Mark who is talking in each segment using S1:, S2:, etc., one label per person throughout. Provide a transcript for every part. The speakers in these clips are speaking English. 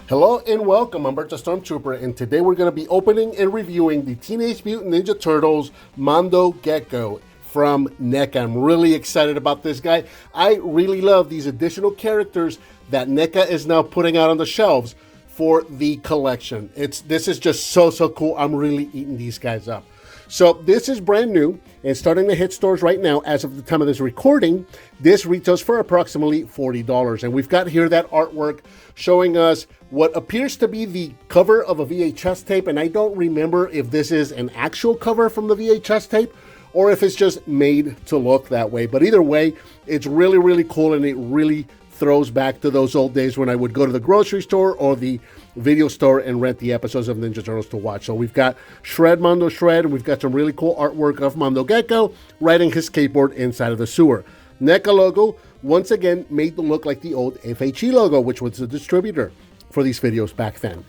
S1: Hello and welcome, I'm Bert the Stormtrooper, and today we're going to be opening and reviewing the Teenage Mutant Ninja Turtles Mondo Gecko from NECA. I'm really excited about this guy. I really love these additional characters that NECA is now putting out on the shelves for the collection. This is just so cool. I'm really eating these guys up. So this is brand new and starting to hit stores right now. As of the time of this recording, this retails for approximately $40. And we've got here that artwork showing us what appears to be the cover of a VHS tape. And I don't remember if this is an actual cover from the VHS tape or if it's just made to look that way. But either way, it's really cool, and it really throws back to those old days when I would go to the grocery store or the video store and rent the episodes of Ninja Turtles to watch. So we've got Mondo Shred, and we've got some really cool artwork of Mondo Gecko riding his skateboard inside of the sewer. NECA logo, once again, made to look like the old FHE logo, which was the distributor for these videos back then.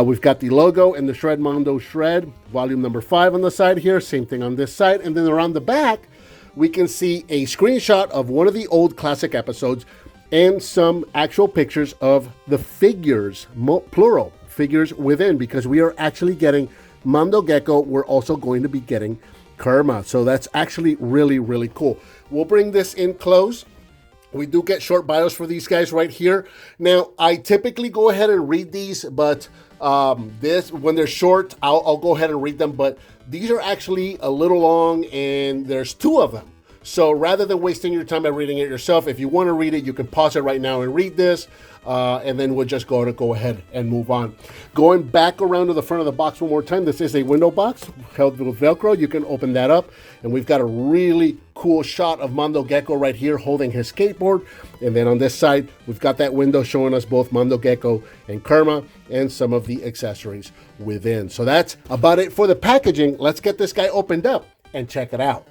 S1: We've got the logo and the Mondo Shred, volume number 5 on the side here, same thing on this side, and then around the back, we can see a screenshot of one of the old classic episodes and some actual pictures of the figures, plural, figures within, because we are actually getting Mondo Gecko. We're also going to be getting Kerma. So that's actually really cool. We'll bring this in close. We do get short bios for these guys right here. Now, I typically go ahead and read these, but when they're short, I'll go ahead and read them. But these are actually a little long, and there's 2 of them. So rather than wasting your time by reading it yourself, if you want to read it, you can pause it right now and read this, and then we'll just go ahead and move on. Going back around to the front of the box one more time, this is a window box held with Velcro. You can open that up, and we've got a really cool shot of Mondo Gecko right here holding his skateboard. And then on this side, we've got that window showing us both Mondo Gecko and Kerma and some of the accessories within. So that's about it for the packaging. Let's get this guy opened up and check it out.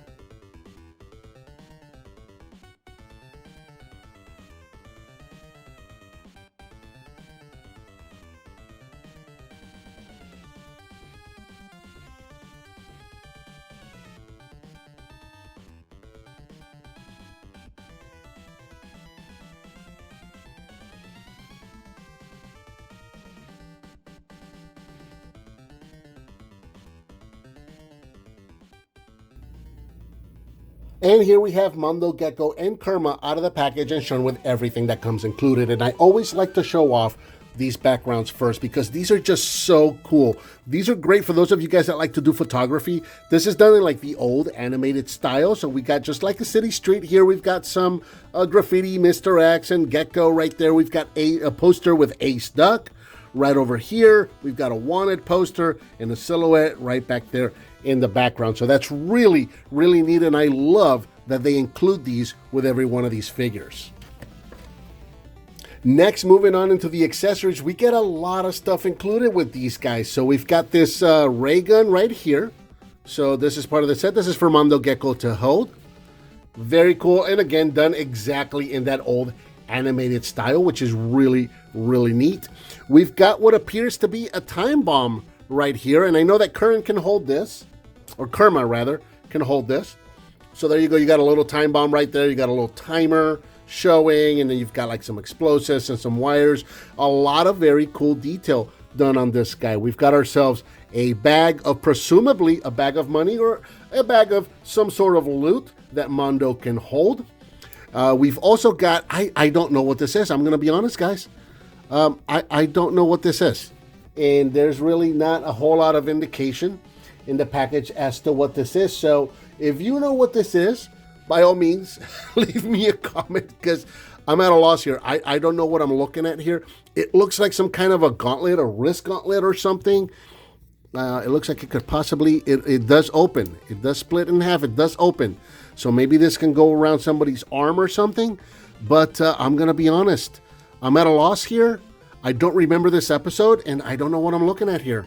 S1: And here we have Mondo Gecko and Kerma out of the package and shown with everything that comes included. And I always like to show off these backgrounds first because these are just so cool. These are great for those of you guys that like to do photography. This is done in like the old animated style. So we got just like a city street here. We've got some graffiti, Mr. X and Gecko right there. We've got a poster with Ace Duck. Right over here, we've got a wanted poster and a silhouette right back there in the background. So that's really neat, and I love that they include these with every one of these figures. Next, moving on into the accessories, we get a lot of stuff included with these guys. So we've got this ray gun right here. So this is part of the set. This is for Mondo Gecko to hold. Very cool, and again, done exactly in that old animated style, which is really neat. We've got what appears to be a time bomb right here, and I know that Kerma can hold this, or Kerma rather, can hold this. So there you go, you got a little time bomb right there, you got a little timer showing, and then you've got like some explosives and some wires. A lot of very cool detail done on this guy. We've got ourselves a bag of, presumably a bag of money or a bag of some sort of loot that Mondo can hold. We've also got, I don't know what this is. I'm going to be honest, guys. I don't know what this is. And there's really not a whole lot of indication in the package as to what this is. So if you know what this is, by all means, leave me a comment because I'm at a loss here. I don't know what I'm looking at here. It looks like some kind of a gauntlet, a wrist gauntlet or something. It looks like it could possibly, it does open. It does split in half. It does open. So maybe this can go around somebody's arm or something. But I'm going to be honest. I'm at a loss here. I don't remember this episode, and I don't know what I'm looking at here.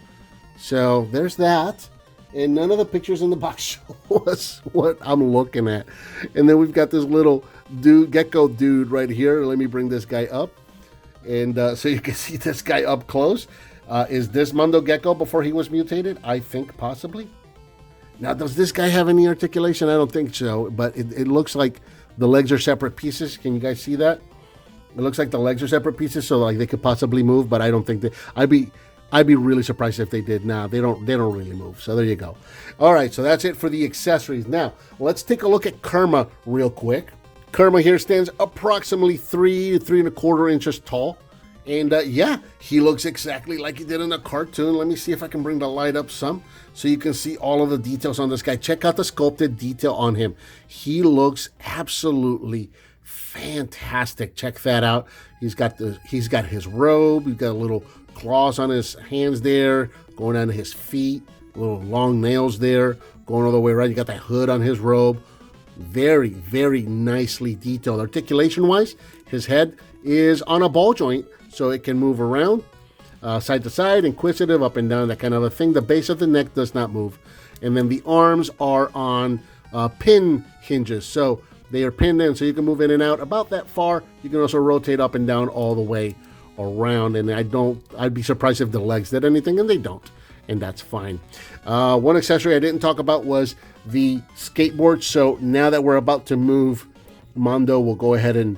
S1: So there's that. And none of the pictures in the box show us what I'm looking at. And then we've got this little gecko dude right here. Let me bring this guy up. And so you can see this guy up close. Is this Mondo Gecko before he was mutated? I think possibly. Now, does this guy have any articulation? I don't think so, but it looks like the legs are separate pieces. Can you guys see that? It looks like the legs are separate pieces, so like they could possibly move, but I don't think that. I'd be really surprised if they did. Now they don't really move. So there you go. All right, so that's it for the accessories. Now let's take a look at Kerma real quick. Kerma here stands approximately 3.25 inches tall. And yeah, he looks exactly like he did in the cartoon. Let me see if I can bring the light up some so you can see all of the details on this guy. Check out the sculpted detail on him. He looks absolutely fantastic. Check that out. He's got his robe. He's got little claws on his hands there, going down to his feet, little long nails there, going all the way around. You got that hood on his robe. Very, very nicely detailed. Articulation-wise, his head is on a ball joint, so it can move around side to side, inquisitive, up and down, that kind of a thing. The base of the neck does not move. And then the arms are on pin hinges, so they are pinned in, so you can move in and out about that far. You can also rotate up and down all the way around, and I'd be surprised if the legs did anything, and they don't, and that's fine. One accessory I didn't talk about was the skateboard. So now that we're about to move Mondo, we'll go ahead and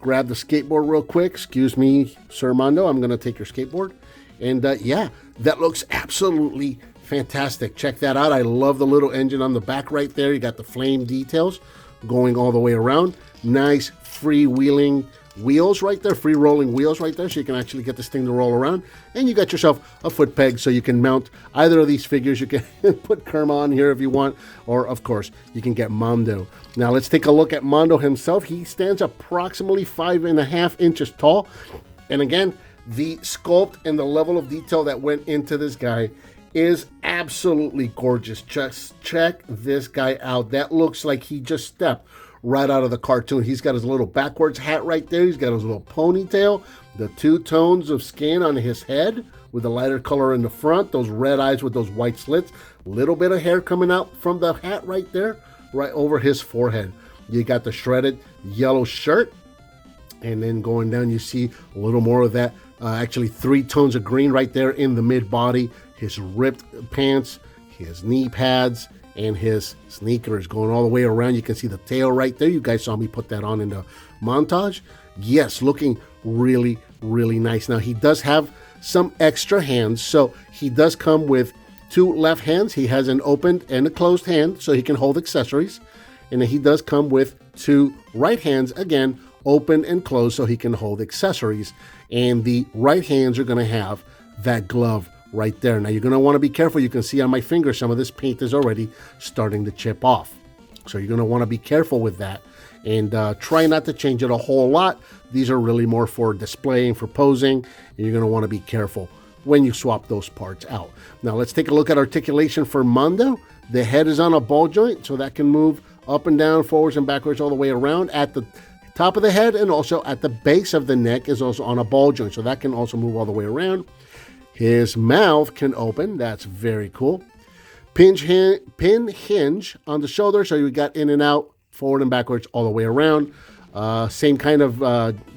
S1: grab the skateboard real quick. Excuse me, Sir Mondo, I'm going to take your skateboard. And yeah, that looks absolutely fantastic. Check that out. I love the little engine on the back right there. You got the flame details going all the way around. Nice freewheeling wheels right there, free rolling wheels right there, so you can actually get this thing to roll around. And you got yourself a foot peg, so you can mount either of these figures. You can put Kerma on here if you want, or of course you can get Mondo. Now let's take a look at Mondo himself. He stands approximately 5.5 inches tall, and again, the sculpt and the level of detail that went into this guy is absolutely gorgeous. Just check this guy out. That looks like he just stepped right out of the cartoon. He's got his little backwards hat right there. He's got his little ponytail, the two tones of skin on his head with the lighter color in the front, those red eyes with those white slits, little bit of hair coming out from the hat right there, right over his forehead. You got the shredded yellow shirt, and then going down you see a little more of that, actually 3 tones of green right there in the mid body, his ripped pants, his knee pads, and his sneakers going all the way around. You can see the tail right there. You guys saw me put that on in the montage. Yes, looking really, really nice. Now, he does have some extra hands, so he does come with 2 left hands. He has an opened and a closed hand, so he can hold accessories. And then he does come with 2 right hands, again, open and closed, so he can hold accessories. And the right hands are going to have that glove right there. Now you're going to want to be careful. You can see on my finger some of this paint is already starting to chip off, so you're going to want to be careful with that, and try not to change it a whole lot. These are really more for displaying, for posing, and you're going to want to be careful when you swap those parts out. Now let's take a look at articulation for Mondo. The head is on a ball joint, so that can move up and down, forwards and backwards, all the way around. At the top of the head and also at the base of the neck is also on a ball joint, so that can also move all the way around. His mouth can open. That's very cool. Pin hinge on the shoulder, so you got in and out, forward and backwards, all the way around. Same kind of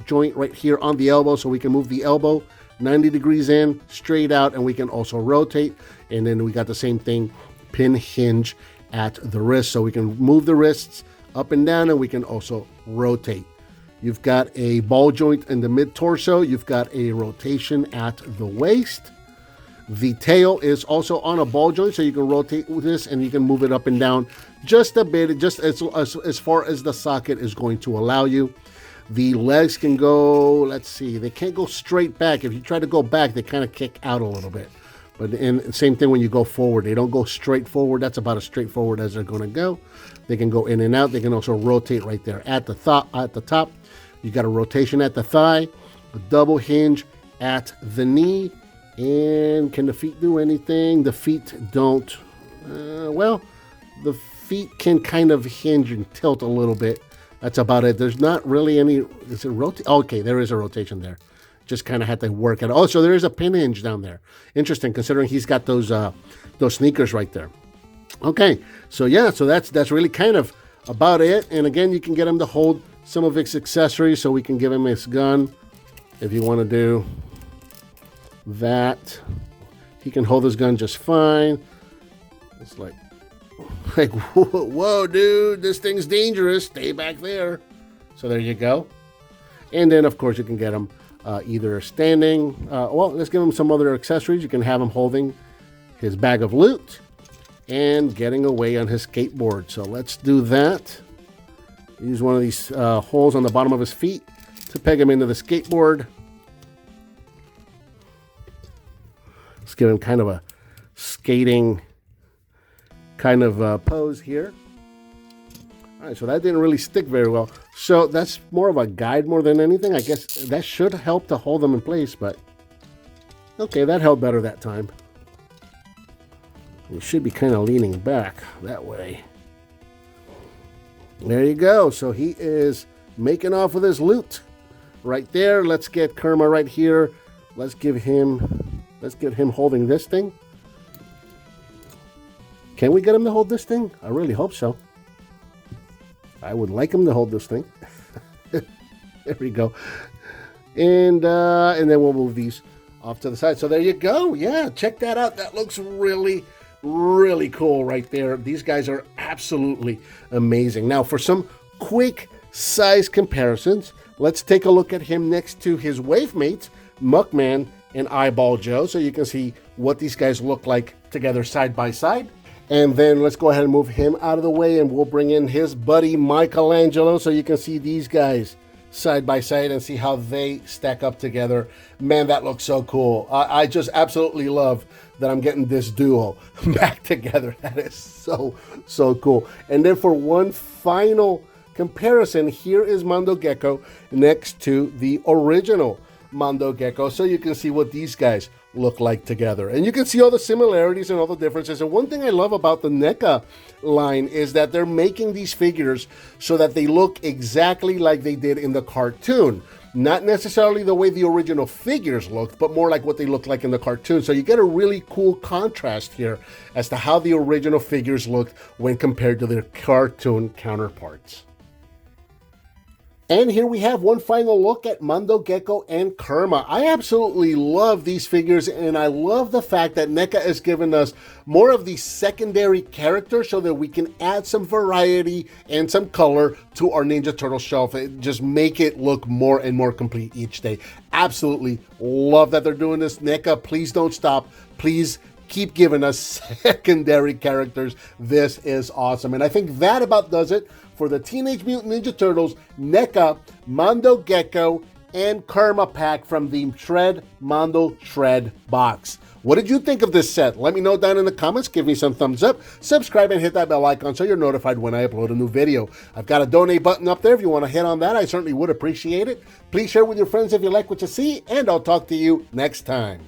S1: joint right here on the elbow, so we can move the elbow 90 degrees in, straight out, and we can also rotate. And then we got the same thing, pin hinge at the wrist, so we can move the wrists up and down, and we can also rotate. You've got a ball joint in the mid-torso. You've got a rotation at the waist. The tail is also on a ball joint, so you can rotate with this, and you can move it up and down just a bit, just as far as the socket is going to allow you. The legs can go, let's see, they can't go straight back. If you try to go back, they kind of kick out a little bit. But same thing when you go forward. They don't go straight forward. That's about as straightforward as they're going to go. They can go in and out. They can also rotate right there at the top. You got a rotation at the thigh, a double hinge at the knee. And can the feet do anything? The feet don't. Well, the feet can kind of hinge and tilt a little bit. That's about it. There's not really any. Is it rotate? Okay, there is a rotation there. Just kind of had to work it. Oh, so there is a pin hinge down there. Interesting, considering he's got those sneakers right there. Okay, so yeah, so that's really kind of about it. And again, you can get him to hold some of his accessories, so we can give him his gun if you want to do that. He can hold his gun just fine. It's like whoa, dude, this thing's dangerous. Stay back there. So there you go. And then, of course, you can get him either standing. Well, let's give him some other accessories. You can have him holding his bag of loot and getting away on his skateboard. So let's do that. Use one of these holes on the bottom of his feet to peg him into the skateboard. Let's give him kind of a skating kind of pose here. All right, so that didn't really stick very well. So that's more of a guide more than anything. I guess that should help to hold them in place, but okay, that held better that time. You should be kind of leaning back that way. There you go. So he is making off with his loot right there. Let's get Kerma right here. Let's get him holding this thing. Can we get him to hold this thing? I really hope so. I would like him to hold this thing. There we go. And then we'll move these off to the side. So there you go. Yeah, check that out. That looks really, really cool right there. These guys are absolutely amazing. Now, for some quick size comparisons, let's take a look at him next to his wave mates, Muckman and Eyeball Joe, so you can see what these guys look like together side by side. And then let's go ahead and move him out of the way, and we'll bring in his buddy Michelangelo so you can see these guys side by side and see how they stack up together. Man, that looks so cool. I just absolutely love that I'm getting this duo back together. That is so, so cool. And then for one final comparison, here is Mondo Gecko next to the original Mondo Gecko, so you can see what these guys look like together. And you can see all the similarities and all the differences. And one thing I love about the NECA line is that they're making these figures so that they look exactly like they did in the cartoon. Not necessarily the way the original figures looked, but more like what they look like in the cartoon. So you get a really cool contrast here as to how the original figures looked when compared to their cartoon counterparts. And here we have one final look at Mondo Gecko and Kerma. I absolutely love these figures, and I love the fact that NECA has given us more of these secondary characters so that we can add some variety and some color to our Ninja Turtle shelf and just make it look more and more complete each day. Absolutely love that they're doing this. NECA, please don't stop. Please keep giving us secondary characters. This is awesome. And I think that about does it for the Teenage Mutant Ninja Turtles NECA Mondo Gecko and Kerma pack from the Shred Mondo Shred box. What did you think of this set? Let me know down in the comments. Give me some thumbs up. Subscribe and hit that bell icon so you're notified when I upload a new video. I've got a donate button up there if you want to hit on that. I certainly would appreciate it. Please share with your friends if you like what you see, and I'll talk to you next time.